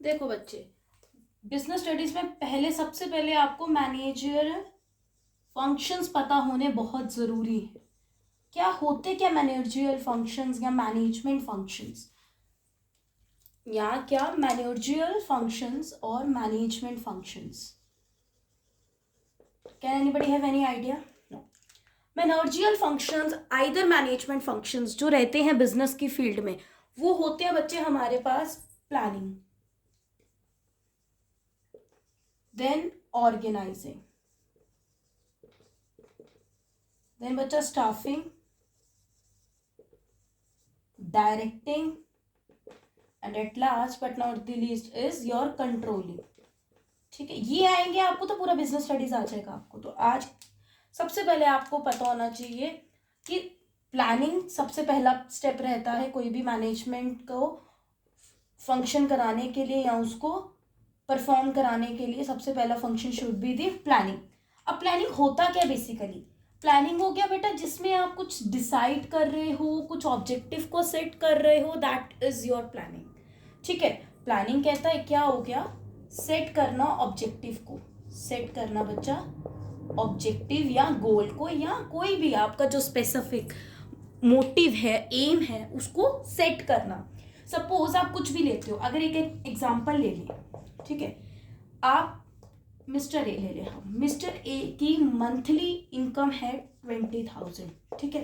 देखो बच्चे, business studies में सबसे पहले आपको मैनेजर फंक्शंस पता होने बहुत ज़रूरी है। क्या होते क्या मैनेजरियल फंक्शंस या मैनेजमेंट फंक्शंस, या क्या मैनेजरियल फंक्शंस और management functions? Can anybody have any idea? No. Managerial functions either management functions जो रहते हैं बिजनेस की फील्ड में, वो होते हैं बच्चे हमारे पास प्लानिंग, देन ऑर्गेनाइजिंग, देन बच्चा staffing, directing, and at last but not the least is your controlling. ठीक है, ये आएंगे आपको तो पूरा बिजनेस स्टडीज आ जाएगा आपको। तो आज सबसे पहले आपको पता होना चाहिए कि प्लानिंग सबसे पहला स्टेप रहता है कोई भी मैनेजमेंट को फंक्शन कराने के लिए या उसको परफॉर्म कराने के लिए। सबसे पहला function should be the planning. अब प्लानिंग होता क्या बेसिकली? प्लानिंग हो गया बेटा जिसमें आप कुछ डिसाइड कर रहे हो, कुछ ऑब्जेक्टिव को सेट कर रहे हो, दैट इज योर प्लानिंग। ठीक है, प्लानिंग कहता है क्या हो गया, सेट करना ऑब्जेक्टिव को, सेट करना बच्चा ऑब्जेक्टिव या गोल को, या कोई भी आपका जो स्पेसिफिक मोटिव है, एम है, उसको सेट करना। सपोज आप कुछ भी लेते हो, अगर एक एग्जांपल ले लें, ठीक है, आप मिस्टर ए ले लें, हम मिस्टर ए की मंथली इनकम है 20,000। ठीक है,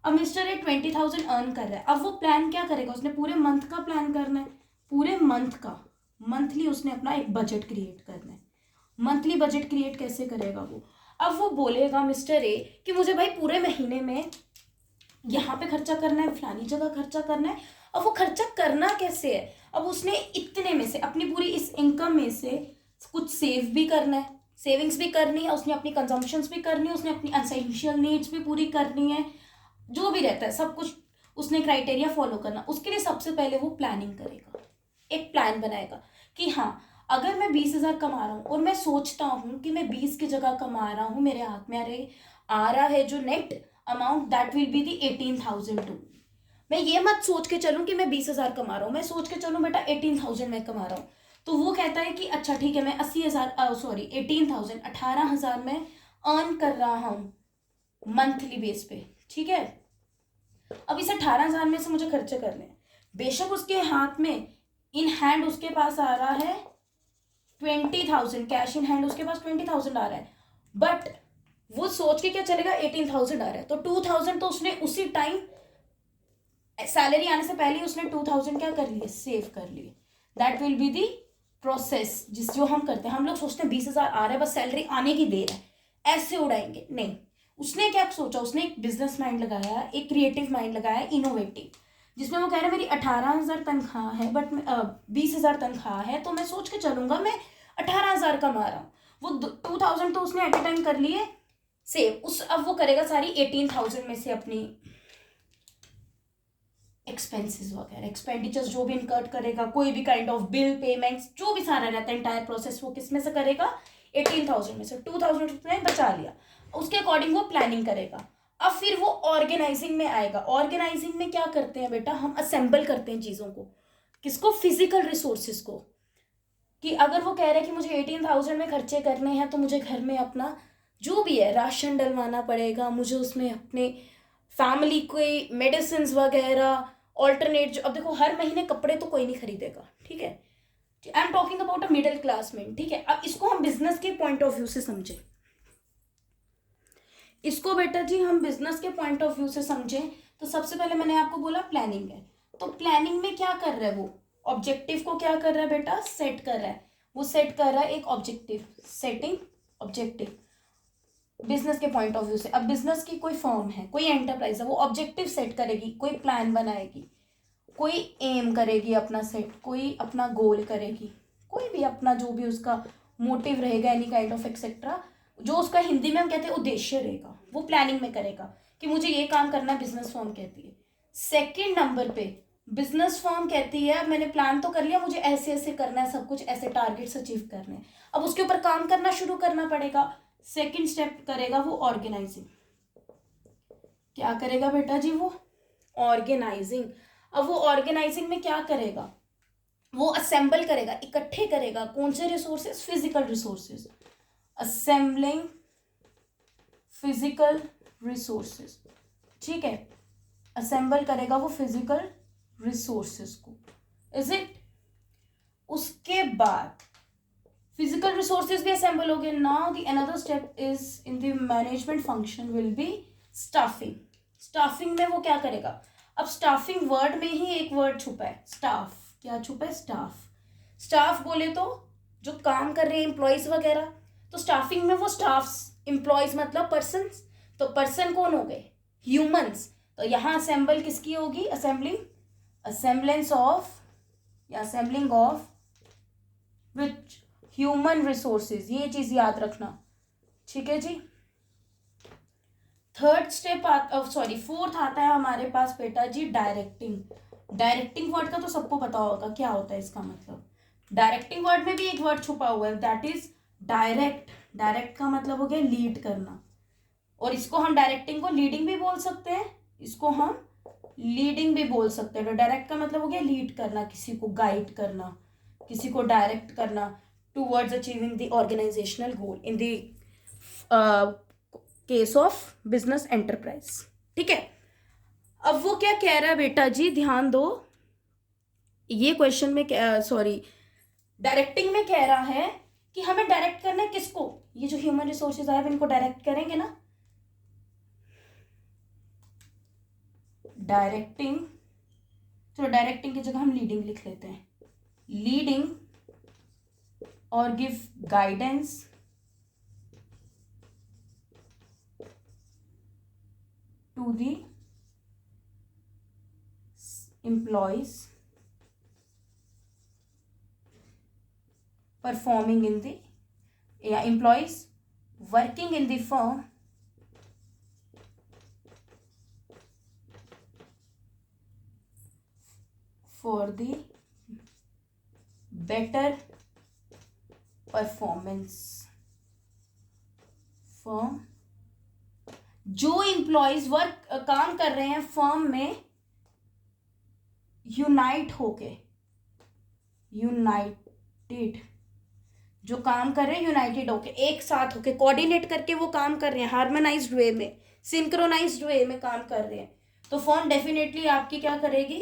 अब मिस्टर ए 20,000 अर्न कर रहा है। अब वो प्लान क्या करेगा, उसने पूरे मंथ का प्लान करना है, पूरे मंथ का, मंथली उसने अपना एक बजट क्रिएट करना है। मंथली बजट क्रिएट कैसे करेगा वो? अब वो बोलेगा मिस्टर ए कि मुझे भाई पूरे महीने में यहाँ पे खर्चा करना है, फलानी जगह खर्चा करना है। अब वो खर्चा करना कैसे है? अब उसने इतने में से, अपनी पूरी इस इनकम में से कुछ सेव भी करना है, सेविंग्स भी करनी है, उसने अपनी कंजम्पशंस भी करनी है, उसने अपनी एसेंशियल नीड्स भी पूरी करनी है, जो भी रहता है सब कुछ उसने क्राइटेरिया फॉलो करना। उसके लिए सबसे पहले वो प्लानिंग करेगा, एक प्लान बनाएगा कि हाँ, अगर मैं 20,000 कमा रहा हूँ और मैं सोचता हूँ कि मैं 20 की जगह कमा रहा हूँ, मेरे हाथ में आ रहा है जो net amount, that will be the 18,000 to. मैं ये मत सोच के चलूँ कि मैं 20,000 कमा रहा हूँ, मैं सोच के चलूँ बेटा 18,000 मैं कमा रहा हूँ। तो वो कहता है कि अच्छा ठीक है, मैं 80,000 सॉरी 18,000 18,000 में अर्न कर रहा हूँ मंथली बेस पे। ठीक है, अब इस 18,000 में से मुझे खर्चे करने हैं। बेशक उसके हाथ में इन हैंड उसके पास आ रहा है 20,000, कैश इन हैंड उसके पास 20,000 आ रहा है, बट वो सोच के क्या चलेगा 18,000 आ रहा है, तो 2,000 तो उसने उसी टाइम सैलरी आने से पहले उसने 2,000 क्या कर लिए, सेव कर लिए। That will be the process जिस जो हम करते हैं। हम लोग सोचते हैं 20,000 आ रहा है, बस सैलरी आने की देर है, ऐसे उड़ाएंगे। नहीं, उसने क्या सोचा, उसने एक बिजनेस माइंड लगाया, एक क्रिएटिव माइंड लगाया, इनोवेटिव, जिसमें वो कह रहा है मेरी 18,000 तनख्वाह है, बट 20,000 तनख्वाह है, तो मैं सोच के चलूंगा मैं 18,000 कमा रहा हूँ। वो 2,000 तो उसने एट ए टाइम कर लिए सेव, उस अब वो करेगा सारी 18,000 में से अपनी एक्सपेंसेस वगैरह, एक्सपेंडिचर्स जो भी इनकर्ट करेगा, कोई भी काइंड ऑफ बिल पेमेंट्स जो भी सारा रहता है इंटायर प्रोसेस, वो किस में से करेगा, 18,000 में से 2,000 उसने बचा लिया, उसके अकॉर्डिंग वो प्लानिंग करेगा। अब फिर वो ऑर्गेनाइजिंग में आएगा। ऑर्गेनाइजिंग में क्या करते हैं बेटा, हम असेंबल करते हैं चीज़ों को, किसको, फिजिकल रिसोर्सेज को। कि अगर वो कह रहे हैं कि मुझे 18,000 में खर्चे करने हैं, तो मुझे घर में अपना जो भी है राशन डलवाना पड़ेगा, मुझे उसमें अपने फैमिली कोई मेडिसिन वगैरह ऑल्टरनेट, अब देखो हर महीने कपड़े तो कोई नहीं खरीदेगा। ठीक है, I am talking about a middle class man. ठीक है, अब इसको हम बिजनेस के पॉइंट ऑफ व्यू से समझें, इसको बेटा जी हम बिजनेस के पॉइंट ऑफ व्यू से समझें। तो सबसे पहले मैंने आपको बोला प्लानिंग है, तो प्लानिंग में क्या कर रहा है वो, ऑब्जेक्टिव को क्या कर रहा है बेटा, सेट कर रहा है। वो सेट कर रहा है एक ऑब्जेक्टिव, सेटिंग ऑब्जेक्टिव बिजनेस के पॉइंट ऑफ व्यू से। अब बिजनेस की कोई फर्म है, कोई एंटरप्राइज है, वो ऑब्जेक्टिव सेट करेगी, कोई प्लान बनाएगी, कोई एम करेगी अपना सेट, कोई अपना गोल करेगी, कोई भी अपना जो भी उसका मोटिव रहेगा, एनी काइंड ऑफ एक्सेट्रा, जो उसका हिंदी में हम कहते हैं उद्देश्य रहेगा, वो प्लानिंग में करेगा कि मुझे ये काम करना है, बिजनेस फर्म कहती है। सेकेंड नंबर पे बिजनेस फर्म कहती है अब मैंने प्लान तो कर लिया, मुझे ऐसे ऐसे करना है, सब कुछ ऐसे टारगेट्स अचीव करने हैं, अब उसके ऊपर काम करना शुरू करना पड़ेगा। सेकेंड स्टेप करेगा वो ऑर्गेनाइजिंग। क्या करेगा बेटा जी, वो ऑर्गेनाइजिंग। अब वो ऑर्गेनाइजिंग में क्या करेगा, वो असेंबल करेगा, इकट्ठे करेगा कौन से resources, physical resources, assembling physical resources, ठीक है, असेंबल करेगा वो फिजिकल रिसोर्सेज को, इज इट। उसके बाद फिजिकल रिसोर्सेज भी असेंबल हो गए। Now the another step is in the management function will be staffing. Staffing में वो क्या करेगा, अब स्टाफिंग वर्ड में ही एक वर्ड छुपा है, स्टाफ। क्या छुपा है, स्टाफ। स्टाफ बोले तो जो काम कर रहे हैं एम्प्लॉयज वगैरह, तो स्टाफिंग में वो स्टाफ्स, एम्प्लॉयज मतलब पर्सन, तो पर्सन कौन हो गए, ह्यूमंस। तो यहाँ असेंबल किसकी होगी, असेंबलिंग, असेंबलेंस ऑफ या assembling of which human resources, ये चीज याद रखना, ठीक है जी। थर्ड स्टेप सॉरी फोर्थ आता है हमारे पास बेटा जी डायरेक्टिंग। डायरेक्टिंग वर्ड का तो सबको पता होगा क्या होता है इसका मतलब। डायरेक्टिंग वर्ड में भी एक वर्ड छुपा हुआ है, दैट इज डायरेक्ट। डायरेक्ट का मतलब हो गया लीड करना, और इसको हम डायरेक्टिंग को लीडिंग भी बोल सकते हैं, इसको हम लीडिंग भी बोल सकते हैं। तो डायरेक्ट का मतलब हो गया लीड करना, किसी को गाइड करना, किसी को डायरेक्ट करना towards achieving the organisational goal in the case of business enterprise, ठीक है। अब वो क्या कह रहा है बेटा जी, ध्यान दो, ये क्वेश्चन में सॉरी डायरेक्टिंग में कह रहा है कि हमें डायरेक्ट करना है किसको, ये जो ह्यूमन रिसोर्सेज आए इनको डायरेक्ट करेंगे ना। डायरेक्टिंग, चलो डायरेक्टिंग की जगह हम लीडिंग लिख लेते हैं, लीडिंग और give guidance to the employees performing in the employees working in the firm for the better performance firm। जो एम्प्लॉयज वर्क काम कर रहे हैं फर्म में यूनाइट होके, यूनाइटेड, जो काम कर रहे हैं यूनाइटेड होके, एक साथ होके, कोऑर्डिनेट करके वो काम कर रहे हैं, हार्मोनाइज्ड वे में, सिंक्रोनाइज्ड वे में काम कर रहे हैं, तो फर्म डेफिनेटली आपकी क्या करेगी,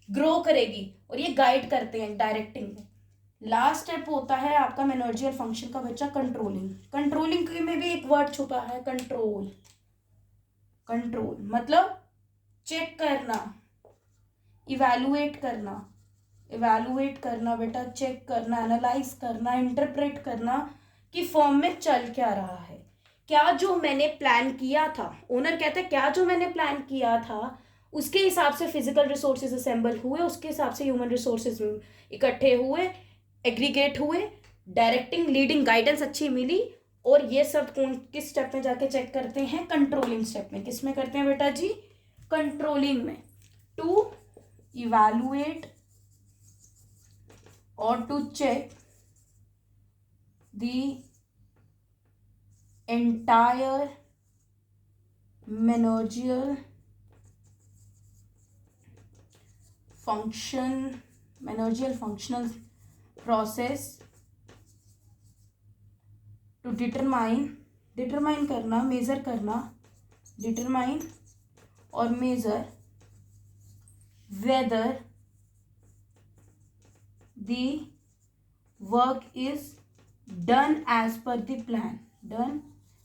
ग्रो करेगी, और ये गाइड करते हैं डायरेक्टिंग में। लास्ट स्टेप होता है आपका मैनेजरियल फंक्शन का बच्चा कंट्रोलिंग। कंट्रोलिंग में भी एक वर्ड छुपा है, कंट्रोल। कंट्रोल मतलब चेक करना, इवैल्यूएट करना, इवैल्यूएट करना बेटा, चेक करना, एनालाइज करना, इंटरप्रेट करना कि फर्म में चल क्या रहा है, क्या जो मैंने प्लान किया था, ओनर कहते हैं क्या जो मैंने प्लान किया था उसके हिसाब से फिजिकल रिसोर्सेज असेंबल हुए, उसके हिसाब से ह्यूमन रिसोर्सेज इकट्ठे हुए, एग्रीगेट हुए, डायरेक्टिंग लीडिंग गाइडेंस अच्छी मिली, और ये सब कौन किस स्टेप में जाके चेक करते हैं, कंट्रोलिंग स्टेप में। किस में करते हैं बेटा जी, कंट्रोलिंग में। टू इवैल्यूएट और to check the entire managerial function, managerial functional process to determine करना, मेजर करना, डिटरमाइन और measure whether the work is done as per the plan, done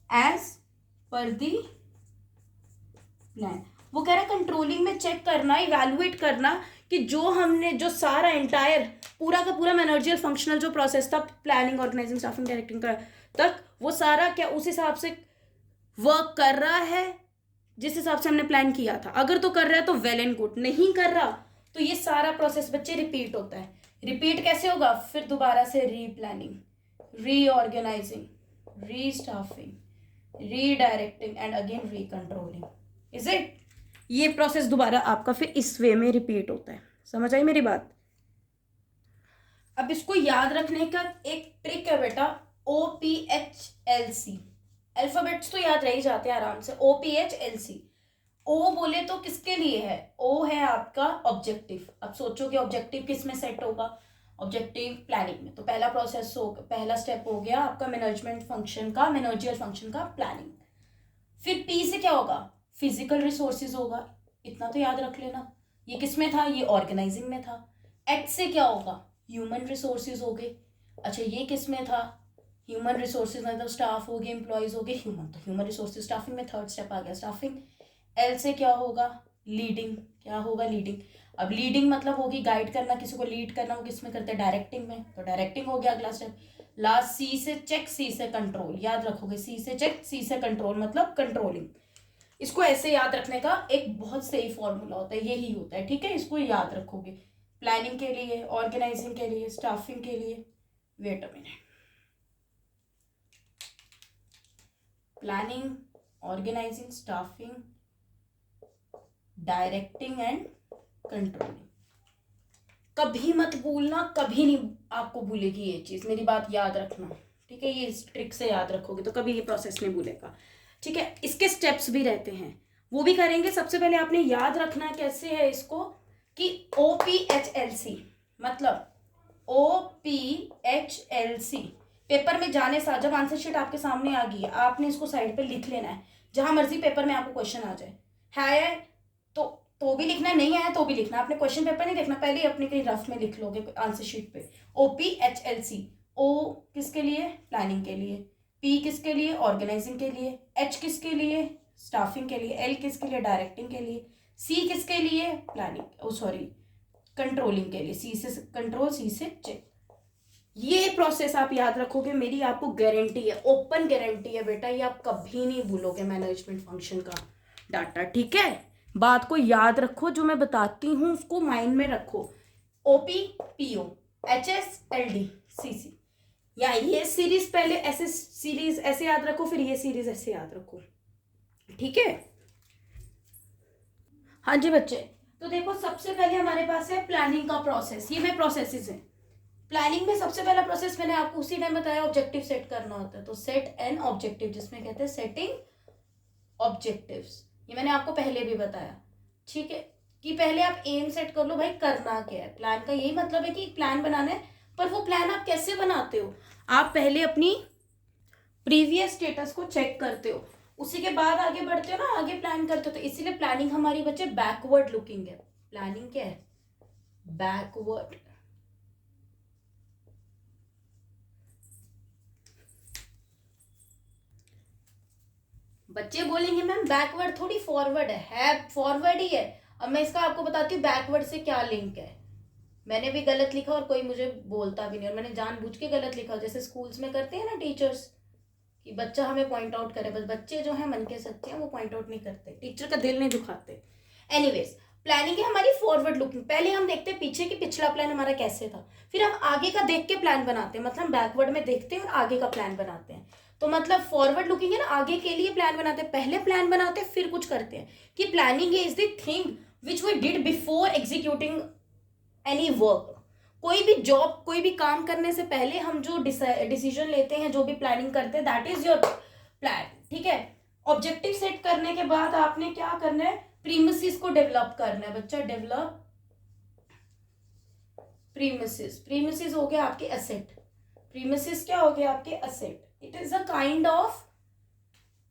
as per the plan। वो कह रहा है controlling में check करना, इवैल्यूएट करना कि जो हमने जो सारा एंटायर पूरा का पूरा मैनेजरियल फंक्शनल जो प्रोसेस था, प्लानिंग, ऑर्गेनाइजिंग, स्टाफिंग, डायरेक्टिंग का तक, वो सारा क्या उस हिसाब से वर्क कर रहा है जिस हिसाब से हमने प्लान किया था। अगर तो कर रहा है तो वेल एंड गुड, नहीं कर रहा तो ये सारा प्रोसेस बच्चे रिपीट होता है। रिपीट कैसे होगा, फिर दोबारा से replanning, reorganising, restaffing, redirecting and again recontrolling, is it. ये प्रोसेस दोबारा आपका फिर इस वे में रिपीट होता है। समझ आई मेरी बात। अब इसको याद रखने का एक ट्रिक है बेटा, OPHLC। अल्फाबेट्स तो याद रह ही जाते हैं आराम से। OPHLC, ओ बोले तो किसके लिए है, ओ है आपका ऑब्जेक्टिव। अब सोचो कि ऑब्जेक्टिव किस में सेट होगा, ऑब्जेक्टिव प्लानिंग में। तो पहला स्टेप हो गया आपका मैनेजमेंट फंक्शन का, मैनेजरियल फंक्शन का प्लानिंग। फिर पी से क्या होगा, फिजिकल रिसोर्सेज होगा, इतना तो याद रख लेना। ये किस में था, ये ऑर्गेनाइजिंग में था। एच से क्या होगा, ह्यूमन रिसोर्सेज हो गए। अच्छा ये किस में था, ह्यूमन रिसोर्सेज मतलब स्टाफ हो गए, एम्प्लॉयज हो गए, ह्यूमन, तो ह्यूमन रिसोर्सेज स्टाफिंग में थर्ड स्टेप आ गया स्टाफिंग। एल से क्या होगा, लीडिंग, क्या होगा लीडिंग। अब लीडिंग मतलब होगी गाइड करना, किसी को लीड करना, वो किस में करते हैं, डायरेक्टिंग में, तो डायरेक्टिंग हो गया अगला स्टेप। लास्ट सी से चेक, सी से कंट्रोल, याद रखोगे, सी से चेक, सी से कंट्रोल मतलब कंट्रोलिंग। इसको ऐसे याद रखने का एक बहुत सही फॉर्मूला होता है, यही होता है, ठीक है, इसको याद रखोगे प्लानिंग के लिए, ऑर्गेनाइजिंग के लिए, स्टाफिंग के लिए। Wait a minute, planning, organising, staffing, directing and controlling. कभी मत भूलना, कभी नहीं आपको भूलेगी ये चीज, मेरी बात याद रखना, ठीक है, ये इस ट्रिक से याद रखोगे तो कभी ये प्रोसेस नहीं भूलेगा, ठीक है। इसके स्टेप्स भी रहते हैं, वो भी करेंगे। सबसे पहले आपने याद रखना कैसे है इसको, कि OPHLC मतलब OPHLC, पेपर में जाने से जब आंसर शीट आपके सामने आ गई है, आपने इसको साइड पे लिख लेना है, जहां मर्जी पेपर में आपको क्वेश्चन आ जाए, है तो भी लिखना, नहीं आया तो भी लिखना, आपने क्वेश्चन पेपर नहीं देखना, पहले ही अपने कहीं रफ में लिख लोगे आंसर शीट पे। OPHLC, ओ किसके लिए, प्लानिंग के लिए, पी किसके लिए, ऑर्गेनाइजिंग के लिए, एच किसके लिए, स्टाफिंग के लिए, एल किसके लिए, डायरेक्टिंग के लिए, सी किसके लिए, प्लानिंग, सॉरी कंट्रोलिंग के लिए, सी से कंट्रोल, सी से चेक। ये प्रोसेस आप याद रखोगे, मेरी आपको गारंटी है, ओपन गारंटी है बेटा, ये आप कभी नहीं भूलोगे मैनेजमेंट फंक्शन का डाटा, ठीक है। बात को याद रखो, जो मैं बताती हूँ उसको माइंड में रखो। OPPO, HSLD, CC, या ये सीरीज पहले ऐसे सीरीज ऐसे याद रखो, फिर ये सीरीज ऐसे याद रखो, ठीक है। हाँ जी बच्चे, तो देखो सबसे पहले हमारे पास है प्लानिंग का प्रोसेस, ये मैं प्रोसेसेस है। प्लानिंग में सबसे पहला प्रोसेस मैंने आपको उसी टाइम बताया, ऑब्जेक्टिव सेट करना होता है, तो सेट एन ऑब्जेक्टिव, जिसमें कहते हैं सेटिंग ऑब्जेक्टिव्स, ये मैंने आपको पहले भी बताया, ठीक है, कि पहले आप एम सेट कर लो, भाई करना क्या है, प्लान का यही मतलब है कि प्लान बनाना है। पर वो प्लान आप कैसे बनाते हो, आप पहले अपनी प्रीवियस स्टेटस को चेक करते हो, उसी के बाद आगे बढ़ते हो ना, आगे प्लान करते हो, तो इसीलिए प्लानिंग हमारी बच्चे बैकवर्ड लुकिंग है। प्लानिंग क्या है, बैकवर्ड। बच्चे बोलेंगे मैम बैकवर्ड थोड़ी फॉरवर्ड है फॉरवर्ड ही है। अब मैं इसका आपको बताती हूँ बैकवर्ड से क्या लिंक है। मैंने भी गलत लिखा और कोई मुझे बोलता भी नहीं, और मैंने जानबूझ के गलत लिखा, जैसे स्कूल्स में करते हैं ना टीचर्स, कि बच्चा हमें पॉइंट आउट करे, बस बच्चे जो है मन के सच्चे हैं, वो पॉइंट आउट नहीं करते, टीचर का दिल नहीं दुखाते। एनीवेज, प्लानिंग है हमारी फॉरवर्ड लुकिंग, पहले हम देखते हैं पीछे कि पिछला प्लान हमारा कैसे था, फिर हम आगे का देख के प्लान बनाते हैं, मतलब बैकवर्ड में देखते हैं और आगे का प्लान बनाते हैं। तो मतलब फॉरवर्ड लुकिंग है ना, आगे के लिए प्लान बनाते हैं, पहले प्लान बनाते हैं फिर कुछ करते हैं, कि planning is the thing which we did before executing any work. कोई भी जॉब, कोई भी काम करने से पहले हम जो डिसीजन लेते हैं, जो भी प्लानिंग करते हैं, दैट इज योर प्लान, ठीक है। ऑब्जेक्टिव सेट करने के बाद आपने क्या करना है, प्रीमिसेस को डेवलप करना है बच्चा, डेवलप प्रीमिसेस। प्रीमिसेस हो गया आपके एसेट, प्रीमिसेस क्या हो गया आपके asset, it is a kind of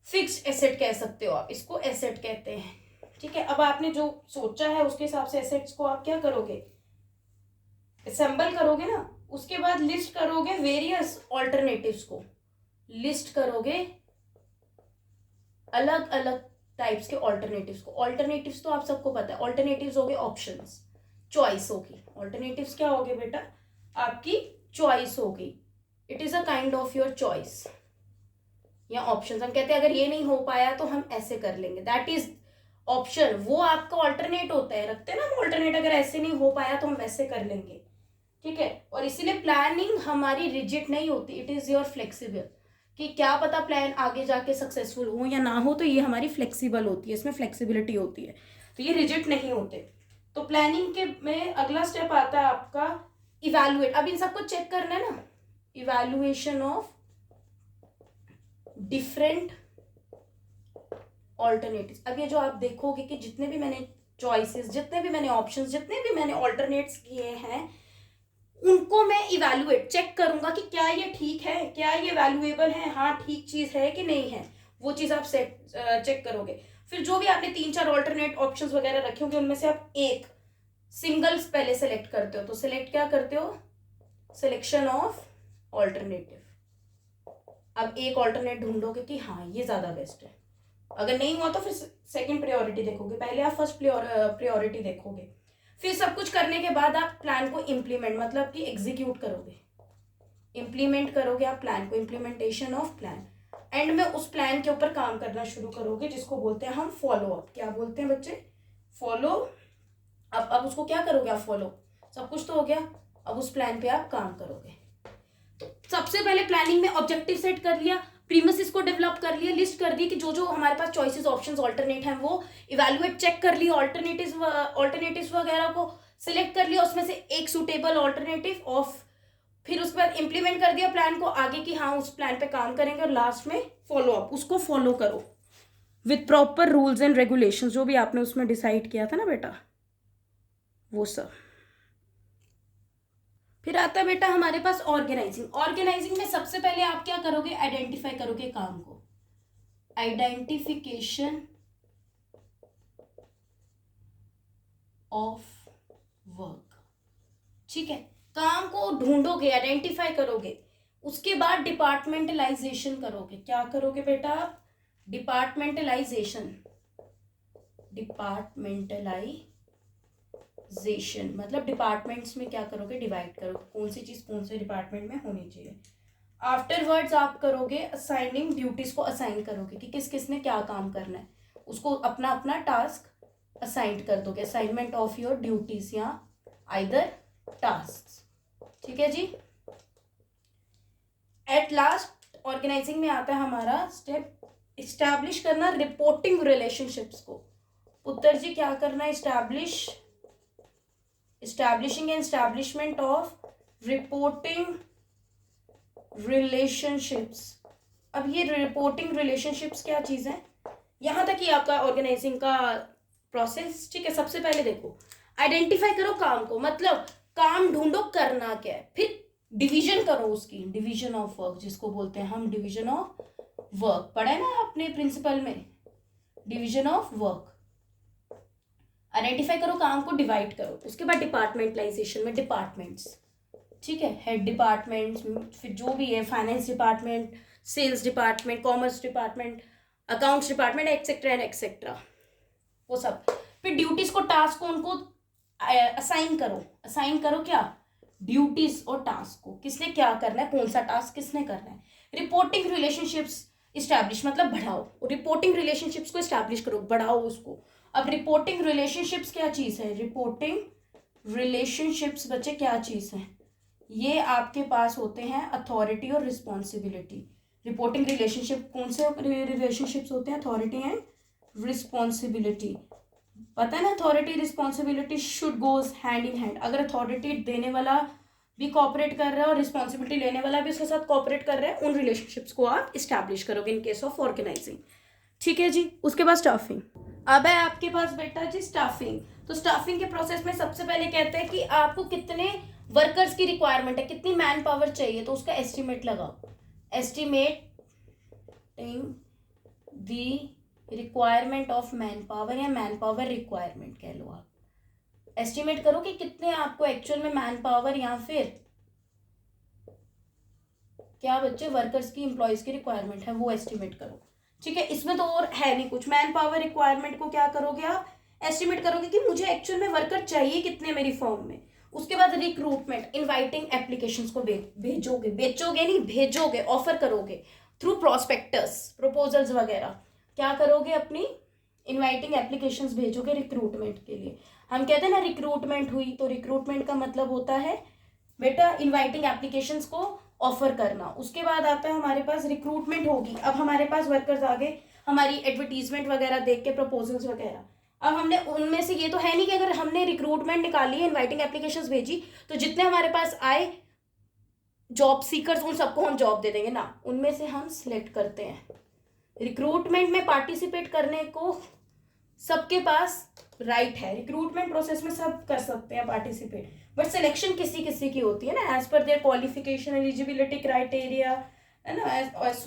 fixed asset कह सकते हो आप, इसको एसेट कहते हैं, ठीक है। अब आपने जो सोचा है उसके हिसाब से एसेट्स को आप क्या करोगे, असेंबल करोगे ना, उसके बाद लिस्ट करोगे वेरियस ऑल्टरनेटिव्स को, लिस्ट करोगे अलग अलग टाइप्स के ऑल्टरनेटिव्स को। ऑल्टरनेटिव्स तो आप सबको पता है, ऑल्टरनेटिव्स हो गए ऑप्शंस, चॉइस होगी। ऑल्टरनेटिव्स क्या हो गए बेटा, आपकी चॉइस होगी, it is a kind of your choice, या ऑप्शंस। हम कहते हैं अगर ये नहीं हो पाया तो हम ऐसे कर लेंगे, दैट इज ऑप्शन, वो आपका ऑल्टरनेट होता है, रखते हैं ना हम ऑल्टरनेट, अगर ऐसे नहीं हो पाया तो हम वैसे कर लेंगे, ठीक है। और इसीलिए प्लानिंग हमारी रिजिड नहीं होती, इट इज योर फ्लेक्सिबल, कि क्या पता प्लान आगे जाके सक्सेसफुल हो या ना हो, तो ये हमारी फ्लेक्सिबल होती है, इसमें फ्लेक्सिबिलिटी होती है, तो ये रिजिड नहीं होते। तो प्लानिंग के में अगला स्टेप आता है आपका इवैल्यूएट। अब इन सबको चेक करना है ना, इवैल्यूएशन ऑफ डिफरेंट ऑल्टरनेटिव्स। अब ये जो आप देखोगे कि जितने भी मैंने चॉइसेस, जितने भी मैंने ऑप्शंस, जितने भी मैंने ऑल्टरनेट्स किए हैं, उनको मैं इवैल्यूएट चेक करूंगा कि क्या ये ठीक है, क्या ये वैल्यूएबल है, हाँ ठीक चीज है कि नहीं है, वो चीज आप चेक करोगे। फिर जो भी आपने 3-4 ऑल्टरनेट ऑप्शंस वगैरह रखे होंगे उनमें से आप एक सिंगल्स पहले सेलेक्ट करते हो। तो सिलेक्ट क्या करते हो, सिलेक्शन ऑफ ऑल्टरनेटिव। अब एक ऑल्टरनेट ढूंढोगे कि हाँ ये ज्यादा बेस्ट है। अगर नहीं हुआ तो फिर सेकंड प्रायोरिटी देखोगे, पहले आप फर्स्ट प्रायोरिटी देखोगे। फिर सब कुछ करने के बाद आप प्लान को इम्प्लीमेंट मतलब कि एग्जीक्यूट करोगे, इम्प्लीमेंट करोगे आप प्लान को, इम्प्लीमेंटेशन ऑफ प्लान। एंड में उस प्लान के ऊपर काम करना शुरू करोगे जिसको बोलते हैं हम फॉलो अप। क्या बोलते हैं बच्चे, फॉलो। अब उसको क्या करोगे आप, फॉलो। सब कुछ तो हो गया, अब उस प्लान पे आप काम करोगे। तो सबसे पहले प्लानिंग में ऑब्जेक्टिव सेट कर लिया, प्रीमिसेस को डेवलप कर लिया, लिस्ट कर दी कि जो जो हमारे पास चॉइसेस ऑप्शंस ऑल्टरनेट हैं वो इवैल्यूएट चेक कर लिया, ऑल्टरनेटिव्स वगैरह को सिलेक्ट कर लिया, उसमें से एक सूटेबल ऑल्टरनेटिव ऑफ, फिर उसके बाद इंप्लीमेंट कर दिया प्लान को आगे कि हाँ उस प्लान पे काम करेंगे, और लास्ट में फॉलो अप, उसको फॉलो करो with proper rules and regulations, जो भी आपने उसमें डिसाइड किया था ना बेटा, वो सब। फिर आता है बेटा हमारे पास ऑर्गेनाइजिंग। ऑर्गेनाइजिंग में सबसे पहले आप क्या करोगे, आइडेंटिफाई करोगे काम को, आइडेंटिफिकेशन ऑफ वर्क। ठीक है, काम को ढूंढोगे, आइडेंटिफाई करोगे, उसके बाद डिपार्टमेंटलाइजेशन करोगे। क्या करोगे बेटा, डिपार्टमेंटलाइजेशन। डिपार्टमेंटलाइजेशन मतलब डिपार्टमेंट्स में क्या करोगे, डिवाइड करोगे, कौन सी चीज कौन से डिपार्टमेंट में होनी चाहिए। आफ्टरवर्ड्स आप करोगे असाइनिंग, ड्यूटीज को असाइन करोगे कि किस किस ने क्या काम करना है, उसको अपना अपना टास्क असाइन कर दोगे, असाइनमेंट ऑफ योर ड्यूटीज या आइदर टास्क। ठीक है जी। एट लास्ट ऑर्गेनाइजिंग में आता है हमारा स्टेप इस्टेब्लिश करना रिपोर्टिंग रिलेशनशिप्स को। पुत्र जी क्या करना है, establishing and establishment of reporting relationships. अब ये रिपोर्टिंग रिलेशनशिप्स क्या चीज है, यहां तक ही आपका ऑर्गेनाइजिंग का प्रोसेस। ठीक है, सबसे पहले देखो आइडेंटिफाई करो काम को, मतलब काम ढूंढो करना क्या है, फिर डिवीजन करो उसकी, डिवीजन ऑफ वर्क जिसको बोलते हैं हम डिवीजन ऑफ वर्क, पढ़ा है ना आपने प्रिंसिपल में, डिवीजन ऑफ वर्क। आइडेंटिफाई करो काम को, डिवाइड करो, उसके बाद डिपार्टमेंटलाइजेशन में डिपार्टमेंट्स। ठीक है, हेड डिपार्टमेंट्स, फिर जो भी है finance department, sales department, commerce department, accounts department, etcetera and etcetera, वो सब। फिर ड्यूटीज को, टास्क को उनको असाइन करो। असाइन करो क्या, ड्यूटीज और टास्क को, किसने क्या करना है, कौन सा टास्क किसने करना है। रिपोर्टिंग रिलेशनशिप्स इस्टेब्लिश मतलब बढ़ाओ, रिपोर्टिंग रिलेशनशिप्स को इस्टेब्लिश करो, बढ़ाओ उसको। अब रिपोर्टिंग रिलेशनशिप्स क्या चीज है, रिपोर्टिंग रिलेशनशिप्स बच्चे क्या चीज है, ये आपके पास होते हैं अथॉरिटी और रिस्पॉन्सिबिलिटी। रिपोर्टिंग रिलेशनशिप कौन से रिलेशनशिप्स होते हैं, अथॉरिटी एंड रिस्पॉन्सिबिलिटी। पता है ना, authority responsibility should goes hand in hand. अगर अथॉरिटी देने वाला भी कॉपरेट कर रहा है और रिस्पॉन्सिबिलिटी लेने वाला भी उसके साथ कॉपरेट कर रहा है, उन रिलेशनशिप्स को आप इस्टेब्लिश करोगे इन केस ऑफ ऑर्गेनाइजिंग। ठीक है जी। उसके बाद स्टाफिंग। अब है आपके पास बेटा जी स्टाफिंग। तो स्टाफिंग के प्रोसेस में सबसे पहले कहते हैं कि आपको कितने वर्कर्स की रिक्वायरमेंट है, कितनी मैन पावर चाहिए, तो उसका एस्टिमेट लगाओ। Estimating the requirement of man power या मैन पावर रिक्वायरमेंट कह लो आप। एस्टिमेट करो कि कितने आपको एक्चुअल में मैन पावर या फिर क्या बच्चे वर्कर्स की, एम्प्लॉयज की रिक्वायरमेंट है, वो एस्टिमेट करो। ठीक है, इसमें तो और है नहीं कुछ। मैन पावर रिक्वायरमेंट को क्या करोगे आप, एस्टिमेट करोगे कि मुझे एक्चुअल में वर्कर चाहिए कितने मेरी फर्म में। उसके बाद रिक्रूटमेंट, इनवाइटिंग एप्लीकेशंस को भेजोगे, बेचोगे नहीं भेजोगे, ऑफर करोगे थ्रू प्रोस्पेक्टस, प्रपोजल्स वगैरह। क्या करोगे, अपनी इनवाइटिंग एप्लीकेशंस भेजोगे रिक्रूटमेंट के लिए। हम कहते हैं ना रिक्रूटमेंट हुई, तो रिक्रूटमेंट का मतलब होता है बेटा इनवाइटिंग एप्लीकेशंस को ऑफर करना। उसके बाद आता है हमारे पास रिक्रूटमेंट होगी। अब हमारे पास वर्कर्स आ गए, हमारी एडवर्टीजमेंट वगैरह देख के, प्रपोजल्स वगैरह। अब हमने उनमें से, ये तो है नहीं कि अगर हमने रिक्रूटमेंट निकाली, इनवाइटिंग एप्लीकेशंस भेजी, तो जितने हमारे पास आए जॉब सीकर्स उन सबको हम जॉब दे देंगे ना, उनमें से हम सिलेक्ट करते हैं। रिक्रूटमेंट में पार्टिसिपेट करने को सबके पास राइट है, रिक्रूटमेंट प्रोसेस में सब कर सकते हैं पार्टिसिपेट, बट सिलेक्शन किसी किसी की होती है ना, as per there qualification, eligibility criteria, है ना,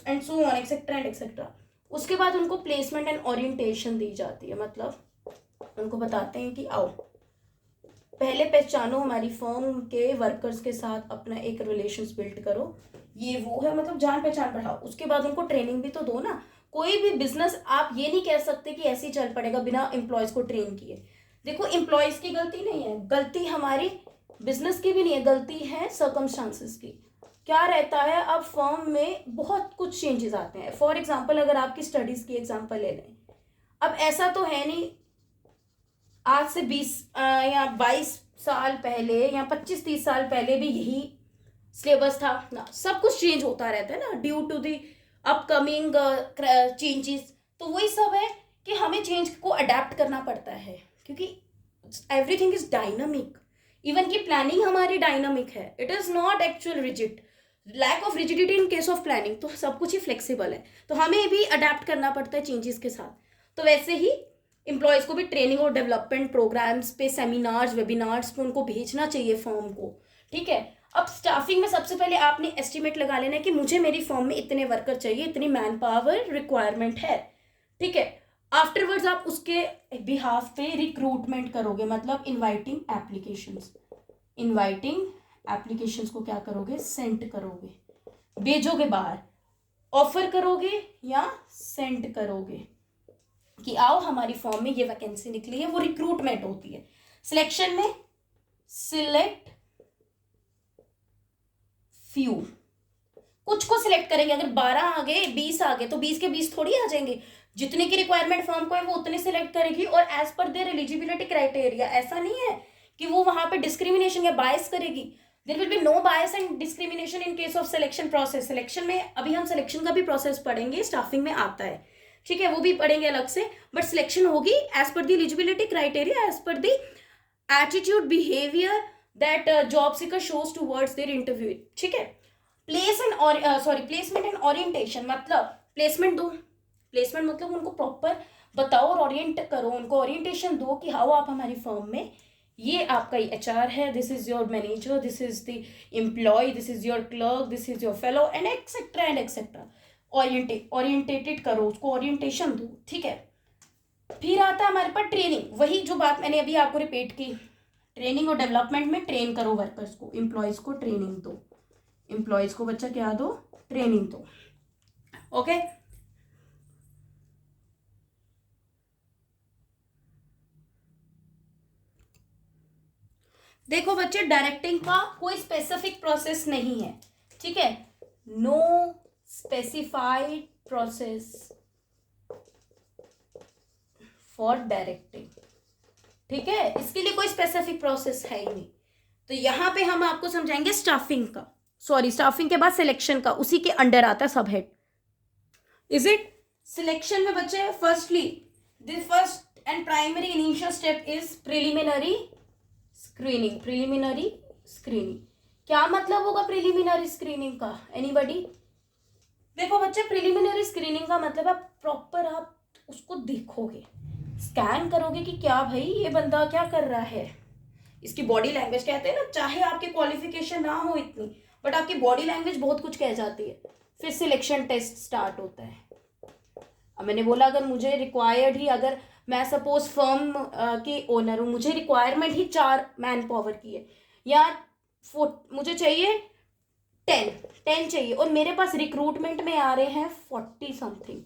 and so on etcetera and etcetera. उसके बाद उनको प्लेसमेंट एंड ओरिएंटेशन दी जाती है, मतलब उनको बताते हैं कि आओ पहले पहचानो हमारी फर्म के वर्कर्स के साथ, अपना एक रिलेशंस बिल्ड करो, ये वो है, मतलब जान पहचान बढ़ाओ। उसके बाद उनको ट्रेनिंग भी तो दो ना। कोई भी बिजनेस आप ये नहीं कह सकते कि ऐसे ही चल पड़ेगा बिना एम्प्लॉयज को ट्रेन किए। देखो एम्प्लॉयज की गलती नहीं है, गलती हमारी बिजनेस की भी नहीं है, गलती है सर्कमस्टांसेस की। क्या रहता है, अब फर्म में बहुत कुछ चेंजेस आते हैं। फॉर एग्जाम्पल अगर आपकी स्टडीज की एग्जाम्पल ले लें, अब ऐसा तो है नहीं आज से 20 या 22 साल पहले या 25-30 साल पहले भी यही सिलेबस था ना, सब कुछ चेंज होता रहता है ना due to the upcoming changes. तो वही सब है कि हमें चेंज को अडेप्ट करना पड़ता है, क्योंकि एवरीथिंग इज डायनामिक। इवन की प्लानिंग हमारी डायनामिक है, it is not actual rigid, lack of rigidity in case of planning. तो सब कुछ ही फ्लेक्सिबल है, तो हमें भी अडेप्ट करना पड़ता है चेंजेस के साथ। तो वैसे ही एम्प्लॉयज़ को भी ट्रेनिंग और डेवलपमेंट प्रोग्राम्स पे, सेमिनार्स, वेबिनार्स पे उनको भेजना चाहिए फर्म को, ठीक है। अब स्टाफिंग में सबसे पहले आपने एस्टिमेट लगा लेना है कि मुझे मेरी फर्म में इतने वर्कर चाहिए, इतनी मैन पावर रिक्वायरमेंट है, ठीक है। आफ्टरवर्ड्स आप उसके बिहाफ पे रिक्रूटमेंट करोगे, मतलब इनवाइटिंग एप्लीकेशंस, इनवाइटिंग एप्लीकेशंस को क्या करोगे, सेंड करोगे, भेजोगे बाहर, ऑफर करोगे या सेंड करोगे कि आओ हमारी फॉर्म में ये वैकेंसी निकली है, वो रिक्रूटमेंट होती है। सिलेक्शन में सिलेक्ट फ्यू, कुछ को सिलेक्ट करेंगे। अगर 12 आ गए, 20 आ गए, तो 20 के 20 थोड़ी आ जाएंगे, जितने की रिक्वायरमेंट फॉर्म को है वो उतने सिलेक्ट करेगी, और as per there eligibility criteria. ऐसा नहीं है कि वो वहां पे डिस्क्रिमिनेशन या बायस करेगी। There will be no bias and discrimination in case of selection process. Selection में अभी हम सिलेक्शन का भी प्रोसेस पढ़ेंगे, स्टाफिंग में आता है, ठीक है, वो भी पढ़ेंगे अलग से। बट सिलेक्शन होगी as per the eligibility criteria, as per the attitude behaviour that job seeker shows towards their interview, ठीक है। प्लेसमेंट एंड ओरिएंटेशन, मतलब प्लेसमेंट दो, प्लेसमेंट मतलब उनको प्रॉपर बताओ और ओरिएंट करो, उनको ओरिएंटेशन दो कि हाउ आप हमारी फर्म में, ये आपका एचआर है, this is your manager, this is the employee, this is your clerk, this is your fellow, and etcetera and etcetera. Orientated करो, उसको ओरिएंटेशन दो, ठीक है। फिर आता है हमारे पास ट्रेनिंग, वही जो बात मैंने अभी आपको रिपीट की, ट्रेनिंग और डेवलपमेंट में ट्रेन करो वर्कर्स को, एम्प्लॉयज को ट्रेनिंग दो, एम्प्लॉयज को बच्चा क्या दो, ट्रेनिंग दो, ओके। देखो बच्चे, डायरेक्टिंग का कोई स्पेसिफिक प्रोसेस नहीं है, ठीक है, no specified process for directing, ठीक है, इसके लिए कोई स्पेसिफिक प्रोसेस है ही नहीं। तो यहां पे हम आपको समझाएंगे स्टाफिंग का, सॉरी स्टाफिंग के बाद सिलेक्शन का, उसी के अंडर आता है सब हेड। इज इट सिलेक्शन में बच्चे, firstly the first and primary initial step is preliminary screening. Preliminary screening क्या मतलब होगा प्रिलिमिनरी स्क्रीनिंग का, एनीबॉडी? देखो बच्चे, प्रिलिमिनरी स्क्रीनिंग का मतलब है प्रॉपर आप उसको देखोगे, स्कैन करोगे कि क्या भाई ये बंदा क्या कर रहा है, इसकी बॉडी लैंग्वेज, कहते हैं ना, चाहे आपकी क्वालिफिकेशन ना हो इतनी, बट आपकी बॉडी लैंग्वेज बहुत कुछ कह जाती है। फिर सिलेक्शन टेस्ट स्टार्ट होता है। अब मैंने बोला अगर मुझे रिक्वायर्ड ही, अगर मैं सपोज फर्म की ओनर हूँ, मुझे रिक्वायरमेंट ही 4 मैन पावर की है, या मुझे चाहिए 10 चाहिए, और मेरे पास रिक्रूटमेंट में आ रहे हैं 40 समथिंग,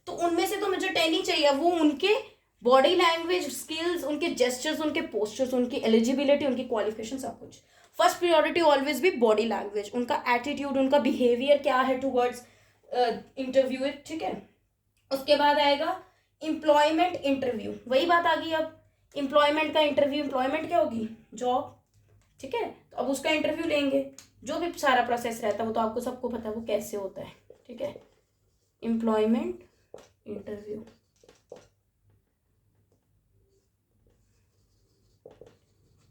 तो उनमें से तो मुझे 10 ही चाहिए। वो उनके बॉडी लैंग्वेज, स्किल्स, उनके जेस्चर्स, उनके पोस्चर्स, उनकी एलिजिबिलिटी, उनकी क्वालिफिकेशन, सब कुछ। फर्स्ट प्रियोरिटी ऑलवेज भी बॉडी लैंग्वेज, उनका एटीट्यूड, उनका बिहेवियर क्या है टूवर्ड्स इंटरव्यू, ठीक है। उसके बाद आएगा एम्प्लॉयमेंट इंटरव्यू, वही बात आ गई अब, एम्प्लॉयमेंट का इंटरव्यू, एम्प्लॉयमेंट क्या होगी, जॉब, ठीक है। तो अब उसका इंटरव्यू लेंगे, जो भी सारा प्रोसेस रहता है वो तो आपको सबको पता है वो कैसे होता है, ठीक है। एम्प्लॉयमेंट इंटरव्यू,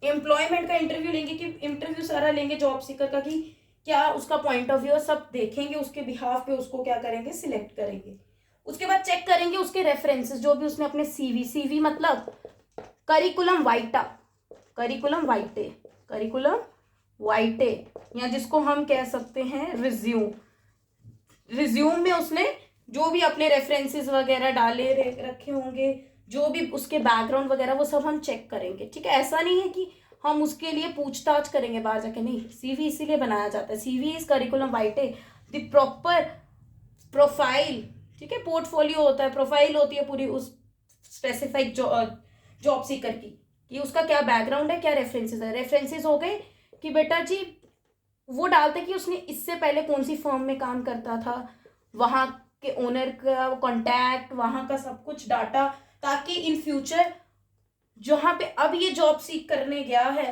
एम्प्लॉयमेंट का इंटरव्यू लेंगे, कि इंटरव्यू सारा लेंगे जॉब सीकर का, कि क्या उसका पॉइंट ऑफ व्यू, सब देखेंगे, उसके बिहाफ पे उसको क्या करेंगे, सिलेक्ट करेंगे। उसके बाद चेक करेंगे उसके रेफरेंसेस, जो भी उसने अपने सीवी मतलब करिकुलम वाइटा, करिकुलम वाइटे, करिकुलम वाइटे, या जिसको हम कह सकते हैं रिज्यूम। रिज्यूम में उसने जो भी अपने रेफरेंसेस वगैरह डाले रखे होंगे, जो भी उसके बैकग्राउंड वगैरह, वो सब हम चेक करेंगे। ठीक है, ऐसा नहीं है कि हम उसके लिए पूछताछ करेंगे बाहर जाके, नहीं। सीवी इसीलिए बनाया जाता है, CV is curriculum vitae, the proper profile. ठीक है, पोर्टफोलियो होता है, प्रोफाइल होती है पूरी उस स्पेसिफिक जॉब सीकर की, कि उसका क्या बैकग्राउंड है, क्या रेफरेंसेस है। रेफरेंसेस हो गए कि बेटा जी वो डालते कि उसने इससे पहले कौन सी फर्म में काम करता था, वहाँ के ओनर का कॉन्टैक्ट, वहाँ का सब कुछ डाटा, ताकि इन फ्यूचर जहाँ पे अब ये जॉब सीख करने गया है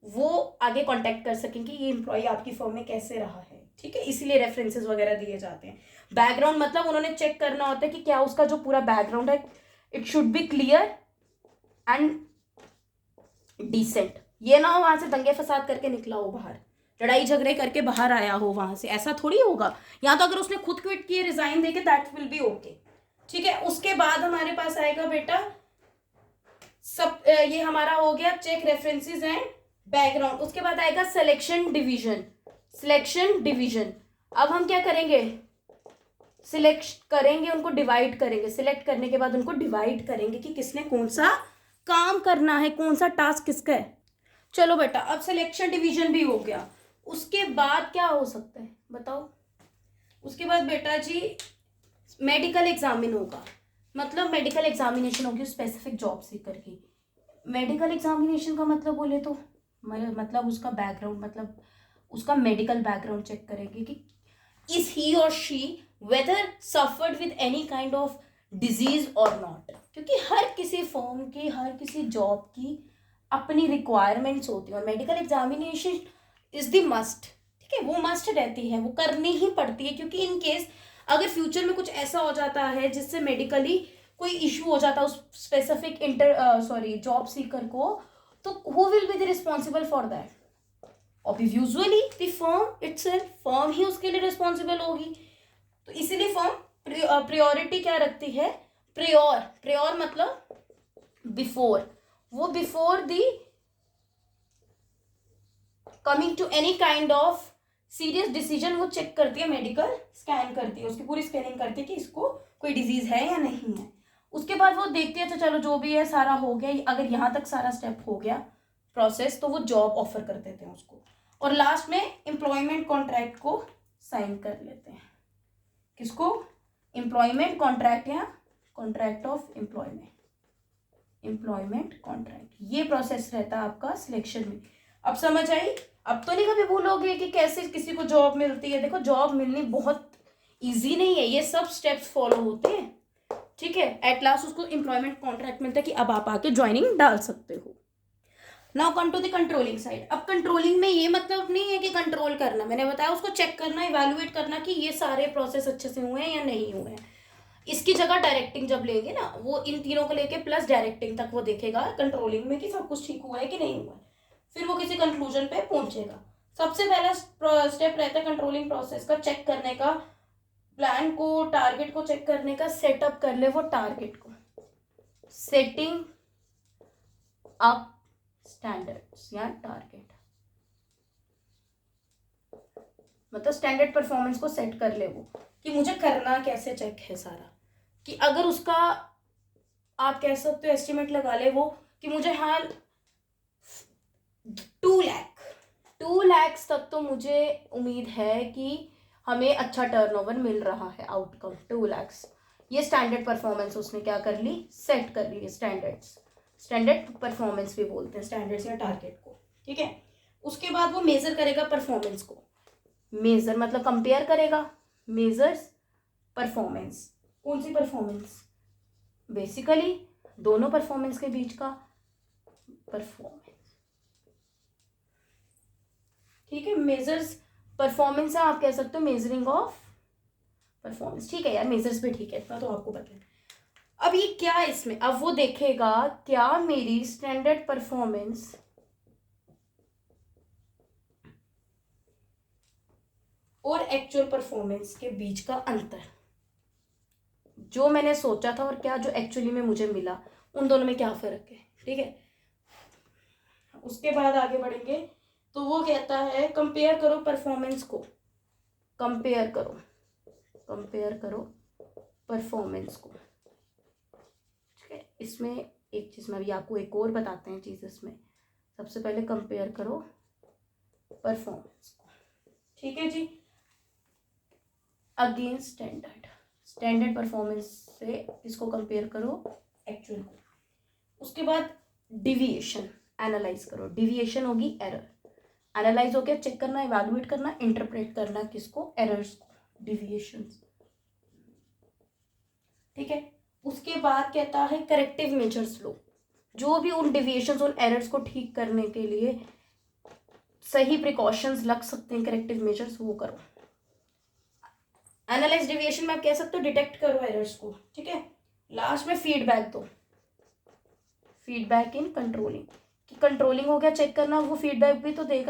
वो आगे कांटेक्ट कर सकें कि ये एम्प्लॉय आपकी फर्म में कैसे रहा है। ठीक है, इसीलिए रेफरेंसेस वगैरह दिए जाते हैं। बैकग्राउंड मतलब उन्होंने चेक करना होता है कि क्या उसका जो पूरा बैकग्राउंड है, it should be clear and decent. ये ना हो वहां से दंगे फसाद करके निकला हो बाहर, लड़ाई झगड़े करके बाहर आया हो वहां से, ऐसा थोड़ी होगा। या तो अगर उसने खुद क्विट किए, रिजाइन देके, दैट विल बी ओके। ठीक है, उसके बाद हमारे पास आएगा बेटा सब, ये हमारा हो गया चेक रेफरेंसेस एंड बैकग्राउंड। उसके बाद आएगा सिलेक्शन डिवीजन। सिलेक्शन डिवीजन, अब हम क्या करेंगे, सिलेक्ट करेंगे, उनको डिवाइड करेंगे। सिलेक्ट करने के बाद उनको डिवाइड करेंगे कि किसने कौन सा काम करना है, कौन सा टास्क किसका है। चलो बेटा, अब सिलेक्शन डिवीजन भी हो गया। उसके बाद क्या हो सकता है बताओ? उसके बाद बेटा जी मेडिकल एग्जामिन होगा, मतलब मेडिकल एग्जामिनेशन होगी स्पेसिफिक जॉब सीकर की। मेडिकल एग्जामिनेशन का मतलब बोले तो मतलब उसका बैकग्राउंड, मतलब उसका मेडिकल बैकग्राउंड चेक करेंगे कि इज ही और she whether suffered with any kind of disease और नॉट। क्योंकि हर किसी फॉर्म की, हर किसी जॉब की अपनी रिक्वायरमेंट्स होती है, और medical examination is the must. ठीक है, वो मस्ट रहती है, वो करनी ही पड़ती है, क्योंकि इन केस अगर फ्यूचर में कुछ ऐसा हो जाता है जिससे मेडिकली कोई इशू हो जाता है उस स्पेसिफिक जॉब सीकर को, तो who will be the responsible for that? और usually the firm itself, firm ही उसके लिए रिस्पॉन्सिबल होगी। तो इसीलिए फर्म प्रायोरिटी क्या रखती है, प्रियोर मतलब बिफोर, वो before the coming to any kind of serious decision वो चेक करती है, मेडिकल स्कैन करती है, उसकी पूरी स्कैनिंग करती है कि इसको कोई डिजीज है या नहीं है। उसके बाद वो देखती है, तो चलो जो भी है सारा हो गया, अगर यहाँ तक सारा स्टेप हो गया प्रोसेस, तो वो जॉब ऑफर कर देते हैं उसको, और लास्ट में एम्प्लॉयमेंट कॉन्ट्रैक्ट को साइन कर लेते हैं। किसको? एम्प्लॉयमेंट कॉन्ट्रैक्ट या कॉन्ट्रैक्ट ऑफ एम्प्लॉयमेंट कॉन्ट्रैक्ट। ये प्रोसेस रहता है आपका सिलेक्शन में। अब समझ आई? अब तो नहीं कभी भूलोगे कि कैसे किसी को जॉब मिलती है। देखो, जॉब मिलनी बहुत इजी नहीं है, ये सब स्टेप्स फॉलो होते हैं। ठीक है, एट लास्ट उसको एम्प्लॉयमेंट कॉन्ट्रैक्ट मिलता है कि अब आप आके ज्वाइनिंग डाल सकते हो। Now come to the controlling side. अब कंट्रोलिंग में ये मतलब नहीं है कि कंट्रोल करना, मैंने बताया उसको चेक करना, इवैल्यूएट करना कि ये सारे प्रोसेस अच्छे से हुए हैं या नहीं हुए हैं। इसकी जगह डायरेक्टिंग जब लेंगे ना, वो इन तीनों को लेके प्लस डायरेक्टिंग तक वो देखेगा कंट्रोलिंग में कि सब कुछ ठीक हुआ है कि नहीं हुआ है, फिर वो किसी कंक्लूजन पे पहुंचेगा। सबसे पहला स्टेप रहता है कंट्रोलिंग प्रोसेस का चेक करने का, प्लान को, टारगेट को चेक करने का। सेटअप कर ले वो टारगेट को, सेटिंग अप स्टैंडर्ड्स या टारगेट, मतलब स्टैंडर्ड परफॉर्मेंस को सेट कर ले वो, कि मुझे करना कैसे चेक है सारा, कि अगर उसका आप कह सकते हो एस्टिमेट लगा ले वो कि मुझे हाँ 2 लाख तक तो मुझे उम्मीद है कि हमें अच्छा टर्नओवर मिल रहा है, आउटकम 2 लाख। ये स्टैंडर्ड परफॉर्मेंस उसने क्या कर ली, सेट कर ली। स्टैंडर्ड परफॉर्मेंस भी बोलते हैं स्टैंडर्ड्स या टारगेट को। ठीक है, उसके बाद वो मेजर करेगा परफॉर्मेंस को। मेजर मतलब कंपेयर करेगा, मेजर्स परफॉर्मेंस। कौन सी परफॉर्मेंस? बेसिकली दोनों परफॉर्मेंस के बीच का परफॉर्मेंस। ठीक है, मेजर्स परफॉर्मेंस है, आप कह सकते हो मेजरिंग ऑफ परफॉर्मेंस। ठीक है यार, मेजर्स भी ठीक है, इतना तो आपको पता है। अब ये क्या है इसमें, अब वो देखेगा क्या मेरी स्टैंडर्ड परफॉर्मेंस और एक्चुअल परफॉर्मेंस के बीच का अंतर, जो मैंने सोचा था और क्या जो एक्चुअली में मुझे मिला, उन दोनों में क्या फर्क है। ठीक है, उसके बाद आगे बढ़ेंगे तो वो कहता है कंपेयर करो परफॉर्मेंस को, कंपेयर करो परफॉर्मेंस को। ठीक है, इसमें एक चीज़ में अभी आपको एक और बताते हैं चीज़ इसमें। सबसे पहले कंपेयर करो परफॉर्मेंस को, ठीक है जी, अगेंस्ट स्टैंडर्ड परफॉर्मेंस से इसको कंपेयर करो एक्चुअल को। उसके बाद डिविएशन एनालाइज करो, डिविएशन होगी एरर, एनालाइज हो गया चेक करना, इवैल्यूएट करना, इंटरप्रेट करना किसको, एरर्स को, डिविएशंस। ठीक है, उसके बाद कहता है करेक्टिव मेजर्स लो, जो भी उन डिविएशंस उन एरर्स को ठीक करने के लिए सही प्रिकॉशंस लग सकते हैं, करेक्टिव मेजर्स वो करो। एनालाइज डिविएशन में आप कह सकते हो डिटेक्ट करो एरर्स को। ठीक है, लास्ट में फीडबैक दो, फीडबैक इन कंट्रोलिंग, कि कंट्रोलिंग हो गया चेक करना, वो फीडबैक भी तो देगा